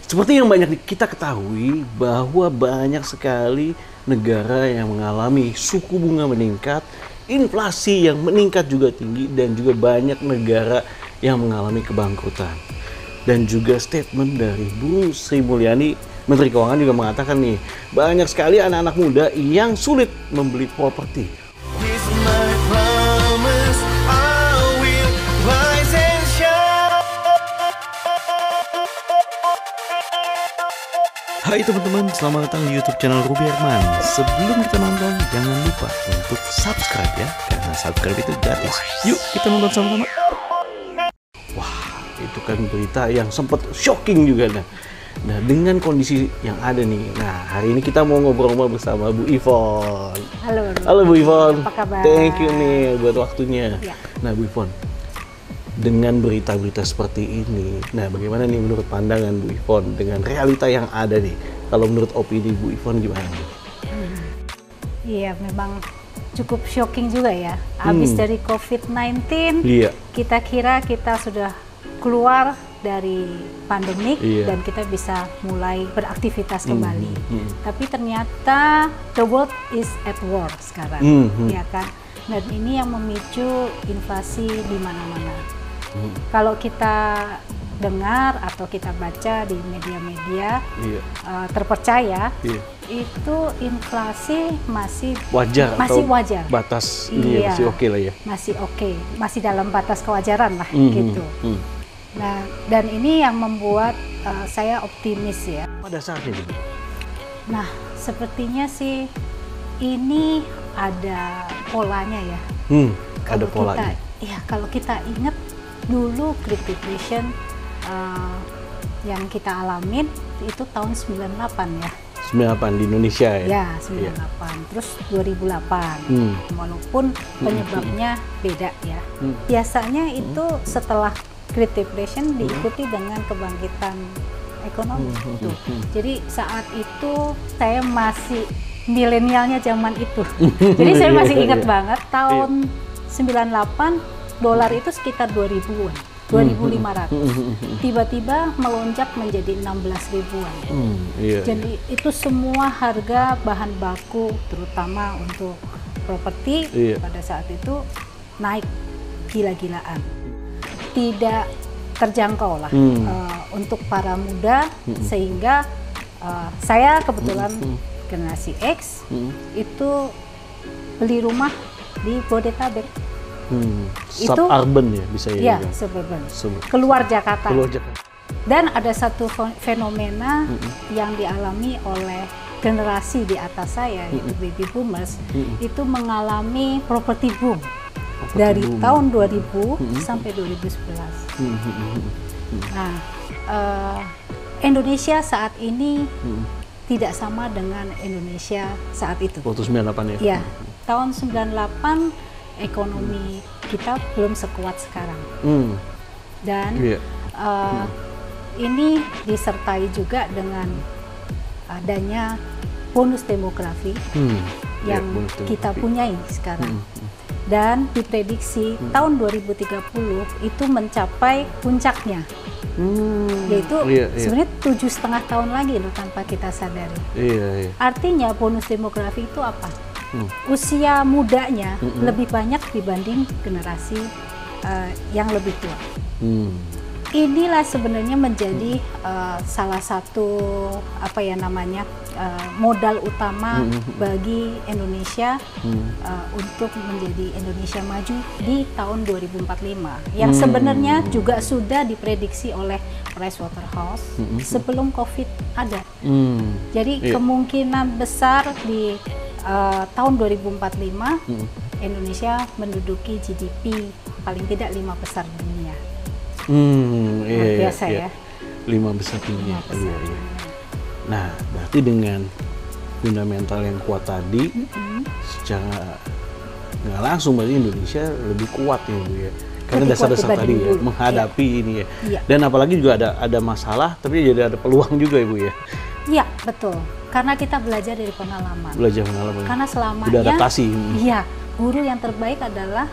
Seperti yang banyak kita ketahui bahwa banyak sekali negara yang mengalami suku bunga meningkat, inflasi yang meningkat juga tinggi, dan juga banyak negara yang mengalami kebangkrutan. Dan juga statement dari Bu Sri Mulyani, Menteri Keuangan juga mengatakan nih, banyak sekali anak-anak muda yang sulit membeli properti. Hai teman-teman, selamat datang di YouTube channel Ruby Herman. Sebelum kita nonton, jangan lupa untuk subscribe ya, karena subscribe itu gratis. Yuk kita nonton sama-sama. Wah, itu kan berita yang sempat shocking juga Nah, dengan kondisi yang ada nih, nah hari ini kita mau ngobrol-ngobrol bersama Bu Yvonne. Halo Bu Yvonne. Apa kabar? Thank you nih buat waktunya. Ya. Nah Bu Yvonne, dengan berita-berita seperti ini, nah bagaimana nih menurut pandangan Bu Yvonne dengan realita yang ada nih? Kalau menurut opini Bu Yvonne gimana nih? Iya, memang cukup shocking juga ya. Habis dari COVID-19, Iya. kita kira kita sudah keluar dari pandemik dan kita bisa mulai beraktivitas kembali. Tapi ternyata the world is at war sekarang, ya kan? Dan ini yang memicu inflasi di mana-mana. Kalau kita dengar atau kita baca di media-media terpercaya, itu inflasi masih wajar. Batas ini masih oke lah ya. Masih oke, masih dalam batas kewajaran lah gitu. Nah, dan ini yang membuat saya optimis ya. Pada saat ini. Nah, sepertinya sih ini ada polanya ya. Ada polanya. Iya, kalau kita ingat dulu Great Depression yang kita alamin itu tahun 98 ya. 98 di Indonesia ya? Ya, 98. Terus 2008. Walaupun penyebabnya beda ya. Biasanya itu setelah Great Depression diikuti dengan kebangkitan ekonomi. Jadi saat itu saya masih milenialnya zaman itu. Jadi saya masih ingat banget tahun 98 dolar itu sekitar 2000-an, 2.500. Tiba-tiba melonjak menjadi 16 ribuan. Jadi itu semua harga bahan baku terutama untuk properti pada saat itu naik gila-gilaan. Tidak terjangkau lah untuk para muda, sehingga saya kebetulan generasi X itu beli rumah di Bodetabek. Suburban ya bisa ya? Iya, suburban. Keluar Jakarta. Dan ada satu fenomena yang dialami oleh generasi di atas saya, yaitu baby boomers, itu mengalami property boom. Dari tahun 2000 sampai 2011. Nah, Indonesia saat ini tidak sama dengan Indonesia saat itu. Waktu 98 ya? Iya, tahun 98 ekonomi kita belum sekuat sekarang. Dan ini disertai juga dengan adanya bonus demografi yang kita punyai sekarang. Dan diprediksi tahun 2030 itu mencapai puncaknya, yaitu sebenarnya 7,5 tahun lagi loh tanpa kita sadari. Artinya bonus demografi itu apa? Usia mudanya lebih banyak dibanding generasi yang lebih tua. Inilah sebenarnya menjadi salah satu modal utama bagi Indonesia untuk menjadi Indonesia maju di tahun 2045 yang sebenarnya juga sudah diprediksi oleh Pricewaterhouse sebelum COVID ada. Jadi kemungkinan besar di tahun 2045 Indonesia menduduki GDP paling tidak 5 besar dunia. Biasa ya. 5 besar dunia. Nah, berarti dengan fundamental yang kuat tadi, secara nggak langsung berarti Indonesia lebih kuat ya Bu ya. Karena dasar-dasar tadi ya, menghadapi ini ya. Dan apalagi juga ada masalah, tapi jadi ada peluang juga ya Bu ya. Iya, betul. Karena kita belajar dari pengalaman. Karena selamanya udah adaptasi. Iya, guru yang terbaik adalah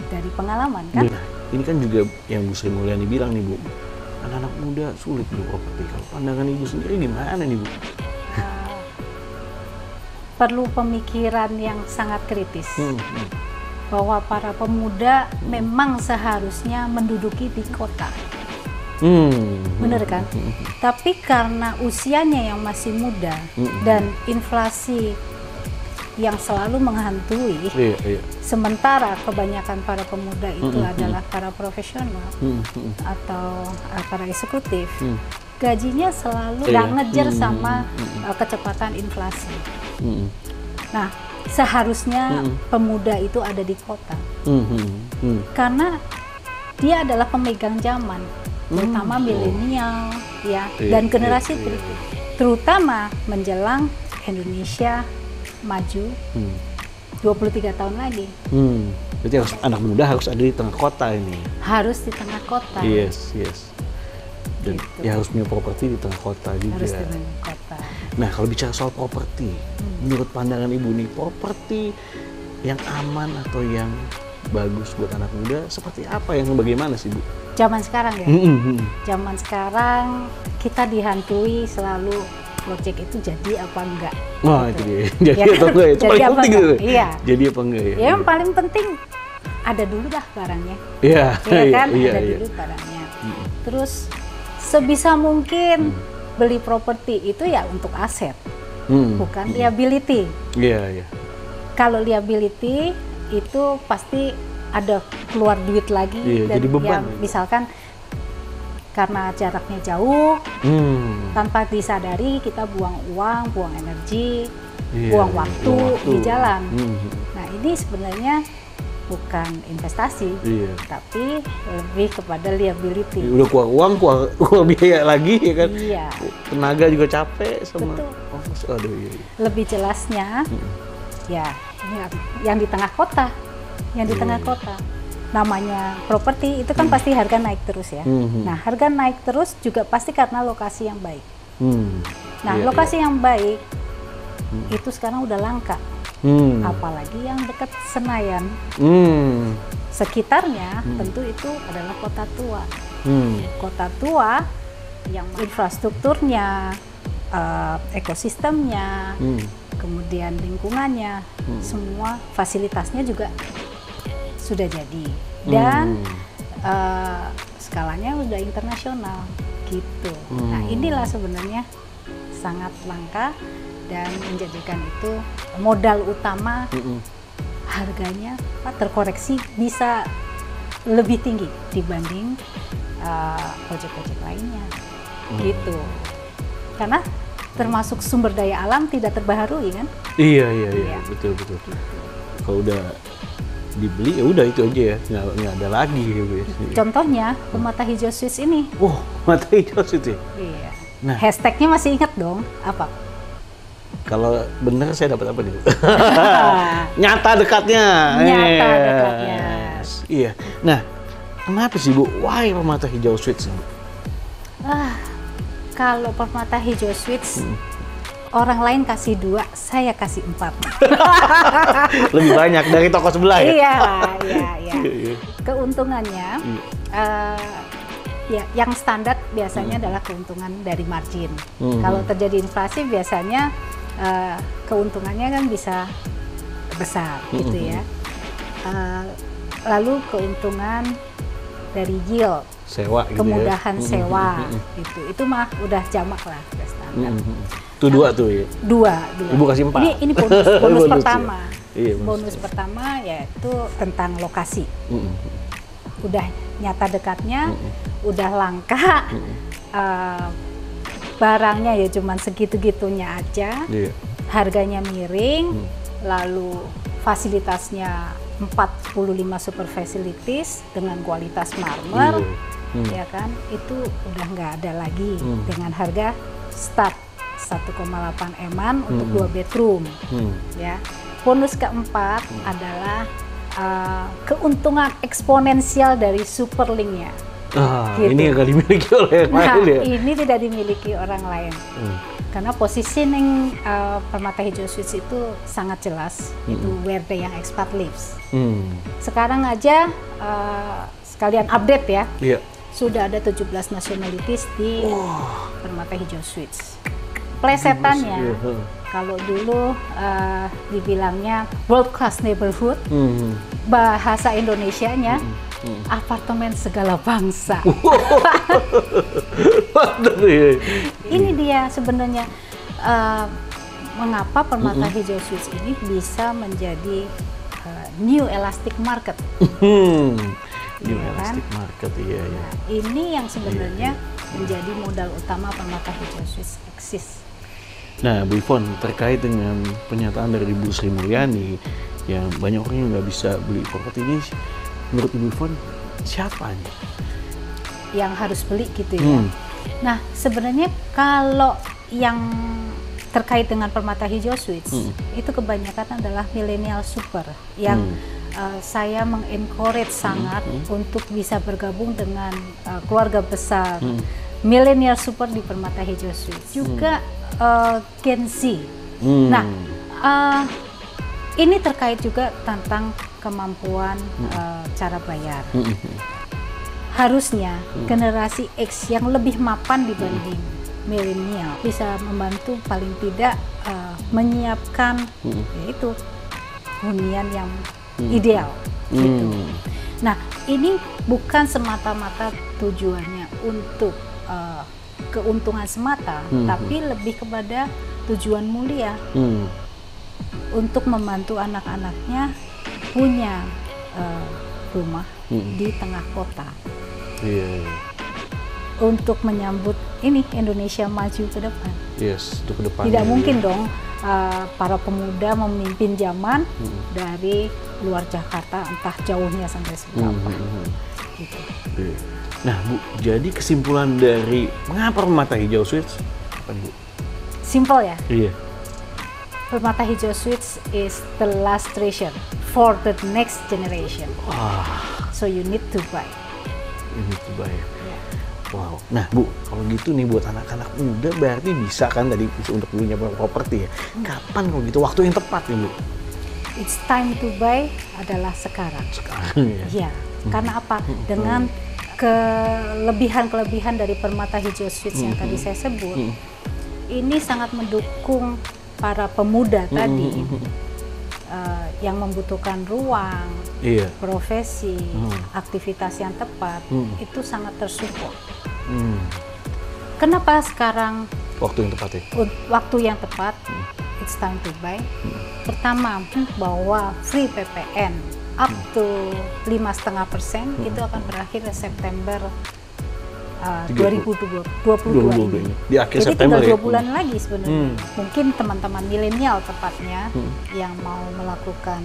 dari pengalaman kan. Ini kan juga yang Bu Sri Mulyani bilang nih Bu, anak-anak muda sulit beli properti. Kalau pandangan Ibu sendiri gimana nih Bu? Perlu pemikiran yang sangat kritis. Bahwa para pemuda memang seharusnya menduduki di kota. Bener kan? Tapi karena usianya yang masih muda dan inflasi yang selalu menghantui, sementara kebanyakan para pemuda itu adalah para profesional atau para eksekutif, gajinya selalu nggak ngejar sama kecepatan inflasi. Nah, seharusnya pemuda itu ada di kota, karena dia adalah pemegang zaman, terutama milenial, ya, dan generasi berikut, terutama menjelang Indonesia maju 23 tahun lagi. Berarti anak muda harus ada di tengah kota ini. Harus di tengah kota. Yes. Dan gitu. Ya harus punya properti di tengah kota juga. Harus di tengah kota. Nah, kalau bicara soal properti, menurut pandangan Ibu nih, properti yang aman atau yang bagus buat anak muda seperti apa, yang bagaimana sih Bu? Zaman sekarang ya. Zaman sekarang kita dihantui selalu proyek itu jadi apa enggak. Wah, gitu. Itu dia. Jadi atau enggak? Itu paling penting gitu. Iya. Jadi apa enggak ya? Ya, yang paling penting ada dulu dah barangnya. Iya. Ya kan? Ada dulu barangnya. Terus sebisa mungkin beli properti itu ya untuk aset, bukan liability. Iya. Kalau liability itu pasti ada keluar duit lagi, dan jadi beban. Misalkan karena jaraknya jauh, tanpa disadari kita buang uang, buang energi, buang waktu di jalan. Nah, ini sebenarnya bukan investasi, tapi lebih kepada liability. Udah keluar uang, keluar biaya lagi ya kan? Iya. Tenaga juga capek sama. Betul. Aduh, iya. Lebih jelasnya, ya yang di tengah kota, tengah kota. Namanya properti itu kan pasti harga naik terus ya. Nah, harga naik terus juga pasti karena lokasi yang baik. Nah, lokasi yang baik itu sekarang udah langka. Apalagi yang dekat Senayan, sekitarnya tentu itu adalah kota tua. Kota tua yang infrastrukturnya, ekosistemnya, kemudian lingkungannya, semua fasilitasnya juga sudah jadi, dan skalanya udah internasional gitu. Nah, inilah sebenarnya sangat langka dan menjadikan itu modal utama. Harganya terkoreksi bisa lebih tinggi dibanding proyek-proyek lainnya gitu, karena termasuk sumber daya alam tidak terbaharui kan. Iya. Betul. Kalau udah dibeli ya udah itu aja ya, nggak ada lagi gitu ya. Contohnya Permata Hijau Suites ini. Permata Hijau Suites. Iya. Nah, hashtagnya masih ingat dong apa? Kalau bener saya dapat apa nih? Nyata dekatnya. Iya. Nah, kenapa sih Bu? Why Permata Hijau Suites? Kalau Permata Hijau Suites, orang lain kasih 2, saya kasih 4. Lebih banyak dari toko sebelah ya? Iya. Keuntungannya, ya, yang standar biasanya adalah keuntungan dari margin. Kalau terjadi inflasi biasanya keuntungannya kan bisa besar gitu ya. Lalu keuntungan dari yield, sewa gitu, kemudahan sewa gitu. Itu mah udah jamak lah, udah standar. Itu 2 tuh ya? 2. Ibu kasih 4. Ini bonus pertama. Iya, bonus pertama yaitu tentang lokasi. Udah nyata dekatnya, udah langka, barangnya ya cuman segitu-gitunya aja, harganya miring, lalu fasilitasnya 45 super facilities dengan kualitas marmer, ya kan, itu udah nggak ada lagi dengan harga start 1,8 M-an untuk 2 bedroom, ya. Bonus keempat adalah keuntungan eksponensial dari Superlink-nya. Gitu. Ini yang gak dimiliki oleh yang lain ya? Ini tidak dimiliki orang lain. Karena positioning Permata Hijau Suites itu sangat jelas, itu where the young expat lives. Sekarang aja sekalian update ya. sudah ada 17 nationalities di Permata Hijau Suites. Plesetannya, kalau dulu dibilangnya world class neighborhood, bahasa Indonesianya apartemen segala bangsa. Ini dia sebenarnya mengapa Permata Hijau Suites ini bisa menjadi new elastic market. New elastic market, iya. Nah, ini yang sebenarnya menjadi modal utama Permata Hijau Suites eksis. Nah, Bu Yvonne, terkait dengan pernyataan dari Bu Sri Mulyani yang banyak orang yang nggak bisa beli properti ini, menurut Ibu Yvonne, siapa nih yang harus beli gitu ya? Nah, sebenarnya kalau yang terkait dengan Permata Hijau Suites, itu kebanyakan adalah milenial super yang saya mengencourage sangat untuk bisa bergabung dengan keluarga besar milenial super di Permata Hijau Suites. Juga Gen Z. Nah, ini terkait juga tentang kemampuan cara bayar. Harusnya generasi X yang lebih mapan dibanding milenial bisa membantu paling tidak menyiapkan yaitu hunian yang ideal gitu. Nah, ini bukan semata-mata tujuannya untuk keuntungan semata, tapi lebih kepada tujuan mulia untuk membantu anak-anaknya punya rumah di tengah kota. Untuk menyambut ini Indonesia maju ke depan. Untuk ke depan. Tidak mungkin dong para pemuda memimpin zaman dari luar Jakarta, entah jauhnya sampai seberapa. Gitu. Nah, Bu, jadi kesimpulan dari mengapa Permata Hijau Suites apa, Bu? Simple ya? Iya. Permata Hijau Suites is the last treasure for the next generation. So you need to buy. You need to buy. Wow. Nah, Bu, kalau gitu nih buat anak-anak muda berarti bisa kan tadi untuk punya properti ya. Kapan kalau gitu waktu yang tepat nih, Bu? It's time to buy adalah sekarang. Sekarang ya. Iya. Karena apa? Dengan kelebihan-kelebihan dari Permata Hijau Suites yang tadi saya sebut, ini sangat mendukung para pemuda tadi yang membutuhkan ruang, profesi, aktivitas yang tepat, itu sangat tersupport. Kenapa sekarang waktu yang tepat ya? Waktu yang tepat, it's time to buy. Pertama, bahwa free PPN up to 5,5% itu akan berakhir September 2022 ini. Di akhir Jadi September tinggal 2 ya? bulan lagi sebenarnya. Mungkin teman-teman milenial tepatnya yang mau melakukan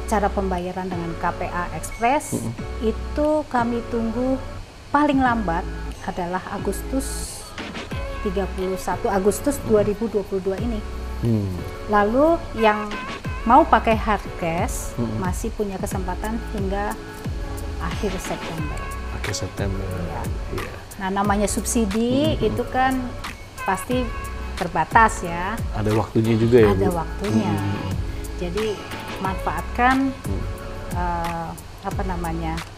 cara pembayaran dengan KPA Express, itu kami tunggu paling lambat adalah Agustus 2022 ini. Lalu yang mau pakai hard cash masih punya kesempatan hingga akhir September. Akhir September. Ya. Nah, namanya subsidi itu kan pasti terbatas ya. Ada waktunya juga ya. Ada Bu? waktunya. Jadi manfaatkan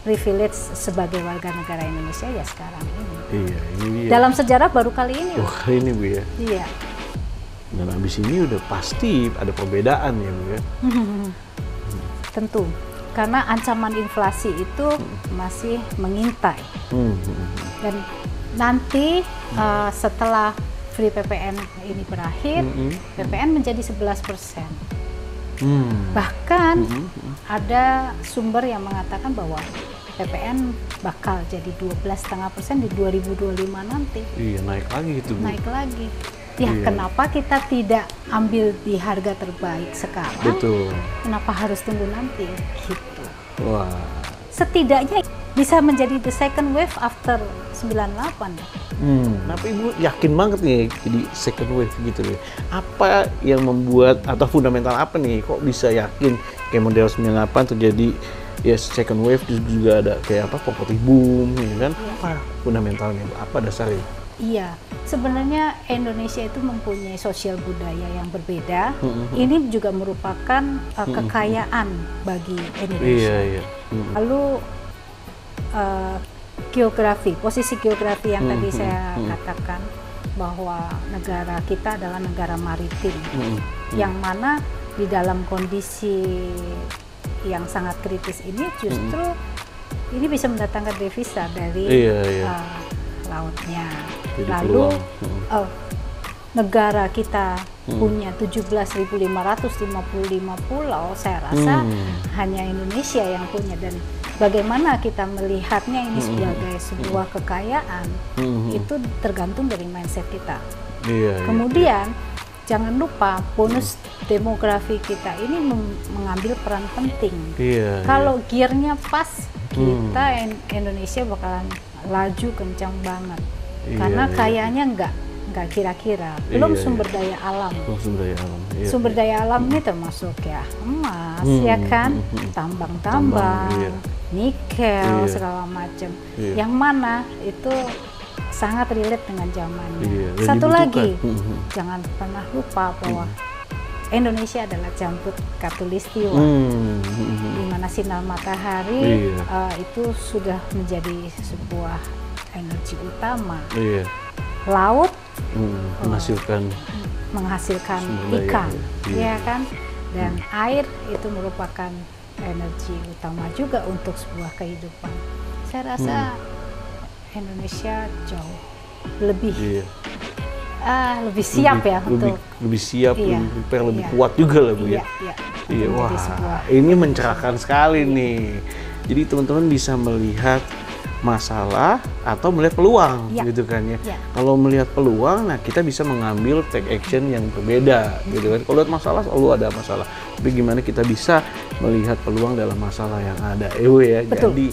privilege sebagai warga negara Indonesia ya sekarang ini. Iya, ini dia. Dalam sejarah baru kali ini. Kali ini, Bu ya. Iya. Dan habis ini udah pasti ada perbedaan ya, Bu ya. Tentu, karena ancaman inflasi itu masih mengintai. Dan nanti setelah free PPN ini berakhir, PPN menjadi 11%. Bahkan ada sumber yang mengatakan bahwa PPN bakal jadi 12,5% di 2025 nanti. Iya, naik lagi itu, Bu. Naik lagi. Ya, kenapa kita tidak ambil di harga terbaik sekarang? Betul. Kenapa harus tunggu nanti? Gitu. Wah. Setidaknya bisa menjadi the second wave after 98. Kenapa Ibu yakin banget nih jadi second wave gitu loh? Apa yang membuat atau fundamental apa nih kok bisa yakin kayak model 98 terjadi ya second wave, juga ada kayak apa property boom ya kan? Apa fundamentalnya? Apa dasarnya? Iya, sebenarnya Indonesia itu mempunyai sosial budaya yang berbeda. Ini juga merupakan kekayaan bagi Indonesia. Iya. Lalu geografi, posisi geografi yang tadi saya katakan bahwa negara kita adalah negara maritim, yang mana di dalam kondisi yang sangat kritis ini justru ini bisa mendatangkan devisa dari lautnya. Jadi lalu negara kita punya 17.555 pulau, saya rasa hanya Indonesia yang punya, dan bagaimana kita melihatnya ini sebagai sebuah kekayaan itu tergantung dari mindset kita. Kemudian jangan lupa bonus demografi kita ini mengambil peran penting. Kalau gearnya pas, kita Indonesia bakalan laju kencang banget. Karena kayaknya nggak kira-kira, belum sumber daya alam. Sumber daya alam ini termasuk ya emas, ya kan, tambang-tambang, nikel, segala macam. Yang mana itu sangat relate dengan zamannya. Satu lagi, jangan pernah lupa bahwa Indonesia adalah jambut Katulistiwa, di mana sinar matahari itu sudah menjadi sebuah energi utama. Laut menghasilkan ikan, ya kan, dan air itu merupakan energi utama juga untuk sebuah kehidupan. Saya rasa Indonesia jauh lebih lebih siap untuk lebih siap, lebih kuat juga lah Bu ya. Wah, ini mencerahkan sekali nih. Jadi teman-teman bisa melihat masalah atau melihat peluang gitu kan ya. Kalau melihat peluang, nah kita bisa mengambil take action yang berbeda gitu kan. Kalau lihat masalah selalu ada masalah, tapi gimana kita bisa melihat peluang dalam masalah yang ada. Ya. Jadi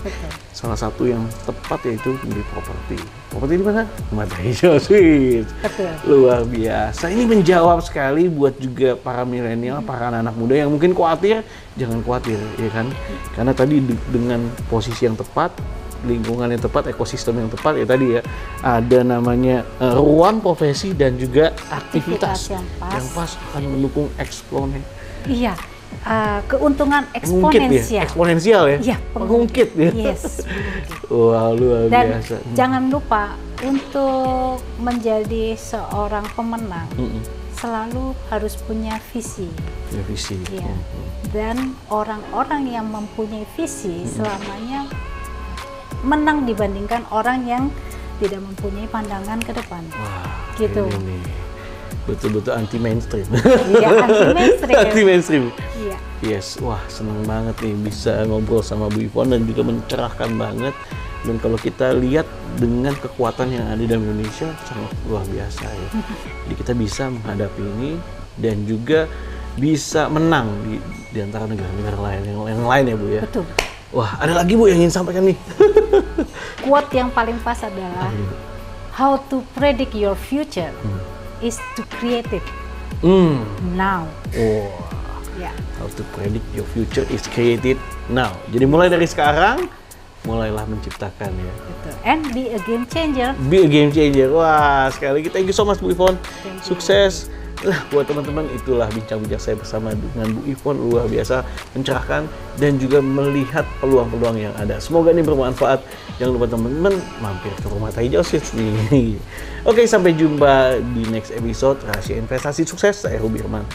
salah satu yang tepat yaitu beli properti. Properti di mana? Mata Hijau Suites. Luar biasa. Ini menjawab sekali buat juga para milenial, para anak-anak muda yang mungkin khawatir. Jangan khawatir, ya kan? Karena tadi dengan posisi yang tepat, lingkungan yang tepat, ekosistem yang tepat, ya tadi ya, ada namanya ruang, profesi, dan juga aktivitas yang pas akan mendukung keuntungan eksponensial. Eksponensial ya? Pengungkit ya? Yes. Wah, luar biasa. Dan jangan lupa, untuk menjadi seorang pemenang, selalu harus punya visi. Dan orang-orang yang mempunyai visi selamanya menang dibandingkan orang yang tidak mempunyai pandangan ke depan. Wah, gitu. Ini betul-betul anti mainstream. Anti mainstream. Yes, wah seneng banget nih bisa ngobrol sama Bu Yvonne dan juga mencerahkan banget. Dan kalau kita lihat dengan kekuatan yang ada di Indonesia sangat luar biasa ya. Jadi kita bisa menghadapi ini dan juga bisa menang di antara negara-negara lain yang lain ya Bu ya. Betul. Wah, ada lagi Bu yang ingin sampaikan nih. Quote yang paling pas adalah how to predict your future is to create it now. How to predict your future is create it now. Jadi mulai dari sekarang, mulailah menciptakan ya. Betul. And be a game changer. Be a game changer. Wah, sekali lagi thank you so much Bu Yvonne. Sukses. Buat teman-teman, itulah bincang-bincang saya bersama dengan Bu Yvonne, luar biasa mencerahkan dan juga melihat peluang-peluang yang ada. Semoga ini bermanfaat. Jangan lupa teman-teman mampir ke rumah Mata Hijau Suites nih. Oke, sampai jumpa di next episode Rahasia Investasi Sukses. Saya Ruby Herman.